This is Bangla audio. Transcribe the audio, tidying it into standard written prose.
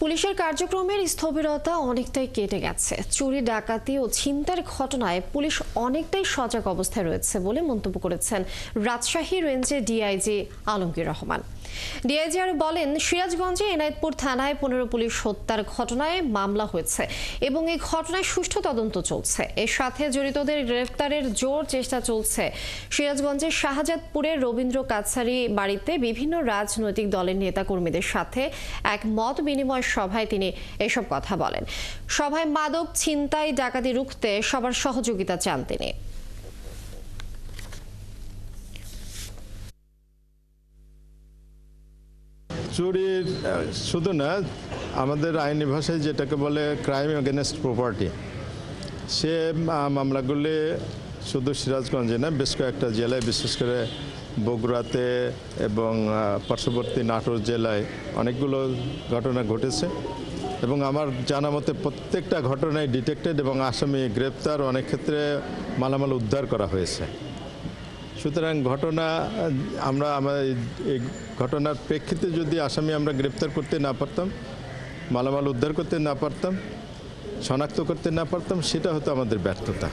পুলিশের কার্যক্রমের স্থবিরতা অনেকটাই কেটে গেছে। চুরি, ডাকাতি ও ছিনতাইয়ের ঘটনায় পুলিশ অনেকটাই সজাগ অবস্থায় রয়েছে বলে মন্তব্য করেছেন রাজশাহী রেঞ্জের ডিআইজি আলমগীর রহমান। ডিআইজি আরও বলেন, সিরাজগঞ্জে এনায়েতপুর থানায় 15 পুলিশ হত্যার ঘটনায় মামলা হয়েছে এবং এই ঘটনায় সুষ্ঠু তদন্ত চলছে। এর সাথে জড়িতদের গ্রেফতারের জোর চেষ্টা চলছে। সিরাজগঞ্জের শাহজাদপুরের রবীন্দ্র কাছারি বাড়িতে বিভিন্ন রাজনৈতিক দলের নেতাকর্মীদের সাথে এক মত বিনিময় সভায় তিনি এসব কথা বলেন। সভায় মাদক, ছিনতাই, ডাকাতি রুখতে সবার সহযোগিতা চান তিনি। চুরির শুধু না, আমাদের আইনি ভাষায় যেটাকে বলে ক্রাইম এগেনস্ট প্রপার্টি, সে মামলাগুলি শুধু সিরাজগঞ্জে না, বেশ কয়েকটা জেলায়, বিশেষ করে বগুড়াতে এবং পার্শ্ববর্তী নাটোর জেলায় অনেকগুলো ঘটনা ঘটেছে এবং আমার জানা মতে প্রত্যেকটা ঘটনায় ডিটেক্টেড এবং আসামি গ্রেপ্তার, অনেক ক্ষেত্রে মালামাল উদ্ধার করা হয়েছে। সুতরাং এই ঘটনার প্রেক্ষিতে যদি আসামি আমরা গ্রেপ্তার করতে না পারতাম, মালামাল উদ্ধার করতে না পারতাম, শনাক্ত করতে না পারতাম, সেটা হতো আমাদের ব্যর্থতা।